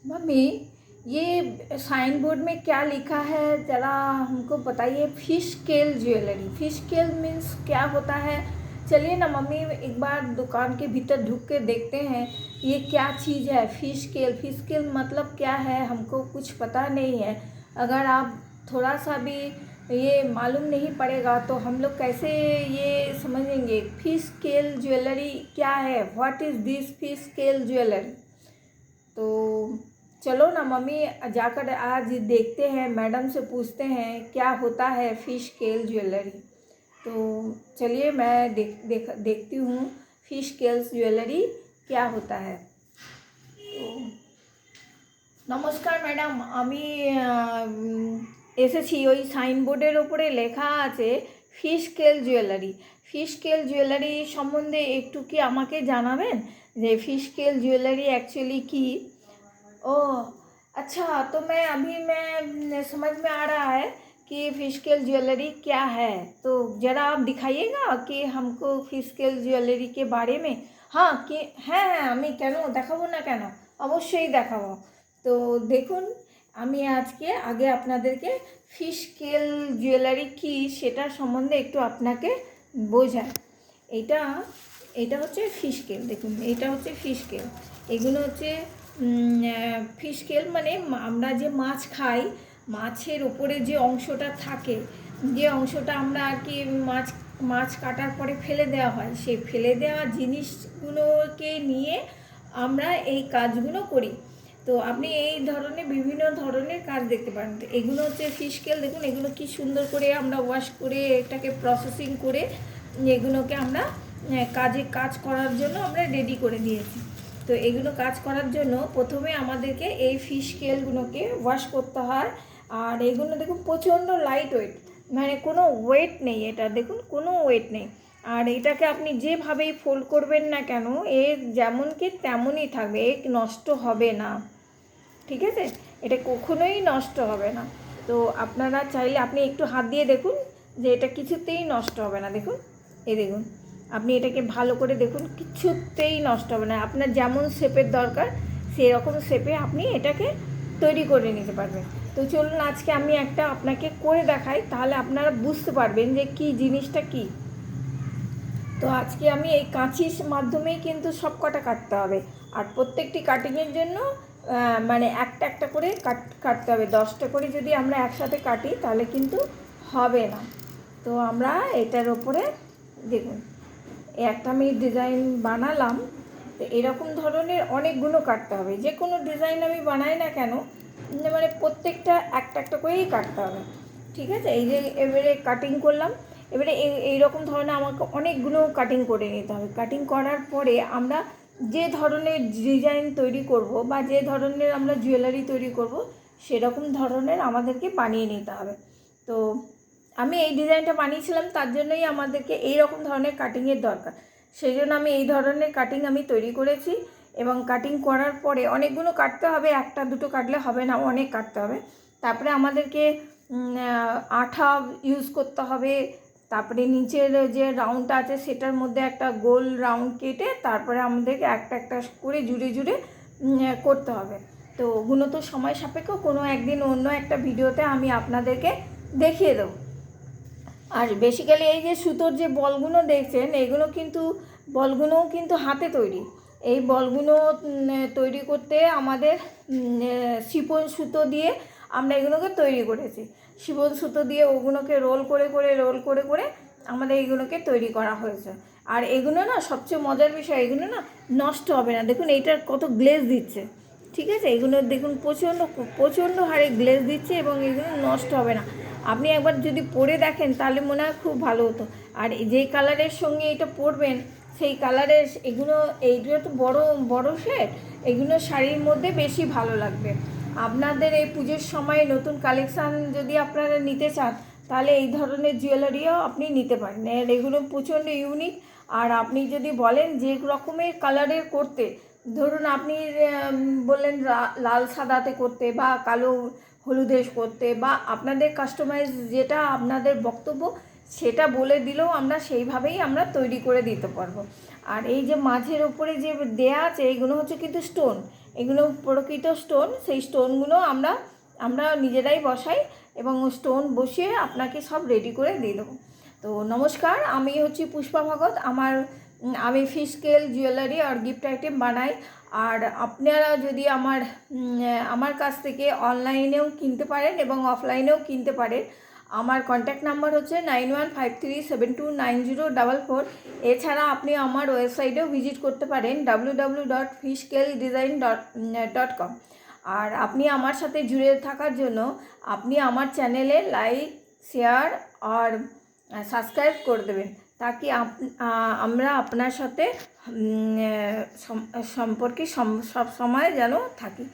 Mummy, ये sign board में क्या लिखा है ज़रा हमको बताइए। Fish scale jewellery, fish scale means क्या होता है? चलिए ना मम्मी, एक बार दुकान के भीतर ढुक के देखते हैं ये क्या चीज़ है। फिश स्केल, फिश स्केल मतलब क्या है हमको कुछ पता नहीं है। अगर आप थोड़ा सा भी ये मालूम नहीं पड़ेगा तो हम लोग कैसे ये समझेंगे फिश स्केल ज्वेलरी क्या है। What is this fish scale jewellery? तो चलो ना मम्मी, जाकर आज देखते हैं, मैडम से पूछते हैं क्या होता है फिश स्केल ज्वेलरी। तो चलिए मैं देखती हूँ फिश स्केल ज्वेलरी क्या होता है। तो নমস্কার ম্যাডাম, আমি এসেছি ওই সাইনবোর্ডের ওপরে লেখা আছে fish scale jewellery. Fish scale jewellery সম্বন্ধে একটু কি আমাকে জানাবেন যে ফিশ স্কেल ज्वेलरी एक्चुअली की? ओह अच्छा, तो मैं समझ में आ रहा है कि फिश स्केल ज्वेलरी क्या है। तो ज़रा आप दिखाइएगा कि हमको फिश स्केल ज्वेलरी के बारे में। हाँ कि হ্যাঁ হ্যাঁ, আমি কেন দেখাবো না, কেন অবশ্যই দেখাবো। তো দেখুন, আমি আজকে আগে আপনাদেরকে ফিশ স্কেল জুয়েলারি কি সেটার সম্বন্ধে একটু আপনাকে বোঝাই। এটা এটা হচ্ছে ফিশ স্কেল। দেখুন, এটা হচ্ছে ফিশ স্কেল। এগুলো হচ্ছে ফিশ স্কেল মানে আমরা যে মাছ খাই, মাছের ওপরে যে অংশটা থাকে, যে অংশটা আমরা আর কি মাছ মাছ কাটার পরে ফেলে দেওয়া হয়, সেই ফেলে দেওয়া জিনিসগুলোকে নিয়ে আমরা এই কাজগুলো করি। তো আপনি এই ধরনের বিভিন্ন ধরনের কাজ দেখতে পারেন। তো এগুলো হচ্ছে ফিশ স্কেল। দেখুন এগুলো কি সুন্দর করে আমরা ওয়াশ করে এটাকে প্রসেসিং করে এগুলোকে আমরা কাজ করার জন্য আমরা রেডি করে দিয়েছি। তো এগুলো কাজ করার জন্য প্রথমে আমাদেরকে এই ফিশ স্কেলগুলোকে ওয়াশ করতে হয়। আর এগুলো দেখুন প্রচণ্ড লাইট ওয়েট, মানে কোনো ওয়েট নেই, এটা দেখুন কোনো ওয়েট নেই। আর এটাকে আপনি যেভাবেই ফোল্ড করবেন না কেন এ যেমন কি তেমনই থাকবে, এ নষ্ট হবে না, ঠিক আছে? এটা কখনোই নষ্ট হবে না। তো আপনারা চাইলে আপনি একটু হাত দিয়ে দেখুন যে এটা কিছুতেই নষ্ট হবে না। দেখুন, এই দেখুন, আপনি এটাকে ভালো করে দেখুন, কিছুতেই নষ্ট হবে না। আপনার যেমন শেপের দরকার সেরকম শেপে আপনি এটাকে তৈরি করে নিতে পারবেন। তো চলুন আজকে আমি একটা আপনাকে করে দেখাই, তাহলে আপনারা বুঝতে পারবেন যে কি জিনিসটা কি। তো আজকে আমি এই কাঁচির মাধ্যমেই কিন্তু সব কটা কাটতে হবে। আর প্রত্যেকটি কাটিংয়ের জন্য মানে একটা একটা করে কাটতে হবে। 10টা করে যদি আমরা একসাথে কাটি তাহলে কিন্তু হবে না। তো আমরা এটার ওপরে দেখুন একটা আমি ডিজাইন বানালাম। তো এরকম ধরনের অনেকগুলো কাটতে হবে। যে কোনো ডিজাইন আমি বানাই না কেন, মানে প্রত্যেকটা একটা একটা করেই কাটতে হবে, ঠিক আছে? এই যে এবারে কাটিং করলাম, এবারে এইরকম ধরনের আমাকে অনেকগুলো কাটিং করে নিতে হবে। কাটিং করার পরে আমরা যে ধরনের ডিজাইন তৈরি করব বা যে ধরনের আমরা জুয়েলারি তৈরি করব সেরকম ধরনের আমাদেরকে বানিয়ে নিতে হবে। তো আমি এই ডিজাইনটা বানিয়েছিলাম, তার জন্যই আমাদেরকে এই রকম ধরনের কাটিংয়ের দরকার। সেই জন্য আমি এই ধরনের কাটিং আমি তৈরি করেছি। এবং কাটিং করার পরে অনেকগুলো কাটতে হবে, একটা দুটো কাটলে হবে না, অনেক কাটতে হবে। তারপরে আমাদেরকে আঠা ইউজ করতে হবে। তারপরে নিচের যে রাউন্ডটা আছে সেটার মধ্যে একটা গোল রাউন্ড কেটে তারপরে আমাদেরকে একটা একটা করে জুড়ে জুড়ে করতে হবে। তো ওগুলো তো সময় সাপেক্ষ, কোনো একদিন অন্য একটা ভিডিওতে আমি আপনাদেরকে দেখিয়ে দেবো। আর বেসিক্যালি এই যে সুতোর যে বলগুলো দেখছেন এগুলো কিন্তু বলগুলোও কিন্তু হাতে তৈরি। এই বলগুলো তৈরি করতে আমাদের শিপন সুতো দিয়ে আমরা এগুলোকে তৈরি করেছি। শিপন সুতো দিয়ে ওগুলোকে রোল করে করে আমাদের এইগুলোকে তৈরি করা হয়েছে। আর এগুলো না সবচেয়ে মজার বিষয়, এগুলো না নষ্ট হবে না। দেখুন এইটার কত গ্লেজ দিচ্ছে, ঠিক আছে? এগুলো দেখুন প্রচণ্ড হারে গ্লেজ দিচ্ছে এবং এগুলো নষ্ট হবে না। আপনি একবার যদি পরে দেখেন তাহলে মনে হয় খুব ভালো হতো। আর যেই কালারের সঙ্গে এটা পরবেন সেই কালারের এইগুলো তো বড় বড় শেড, এগুলো শাড়ির মধ্যে বেশি ভালো লাগবে। আপনাদের এই পুজোর সময় নতুন কালেকশান যদি আপনারা নিতে চান তাহলে এই ধরনের জুয়েলারিও আপনি নিতে পারেন। আর এগুলো প্রচণ্ড ইউনিক। আর আপনি যদি বলেন যে রকমের কালারের করতে, ধরুন আপনি বললেন লাল সাদাতে করতে বা কালো হলুদে করতে, বা আপনাদের কাস্টমাইজ যেটা আপনাদের বক্তব্য সেটা বলে দিলেও আমরা সেইভাবেই আমরা তৈরি করে দিতে পারবো। আর এই যে মাঝের ওপরে যে দেয়া আছে এগুলো হচ্ছে কিন্তু স্টোন, এগুলো প্রকৃত স্টোন। সেই স্টোনগুলো আমরা নিজেরাই বসাই এবং স্টোন বসিয়ে আপনাকে সব রেডি করে দিয়ে দেবো। তো নমস্কার, আমি হচ্ছি পুষ্পা ভগত। আমি ফিশ স্কেল জুয়েলারি আর গিফট আইটেম বানাই। আর আপনারা যদি আমার কাছ থেকে অনলাইনেও কিনতে পারেন এবং অফলাইনেও কিনতে পারেন। আমার কন্ট্যাক্ট নাম্বার হচ্ছে 9153729044। এছাড়া আপনি আমার ওয়েবসাইটেও ভিজিট করতে পারেন www.fishscaledesign.com। আর আপনি আমার সাথে জুড়ে থাকার জন্য আপনি আমার চ্যানেলে লাইক, শেয়ার আর সাবস্ক্রাইব করে দেবেন, তাকি আমরা আপনার সাথে সম্পর্কে সব সময় যেন থাকি।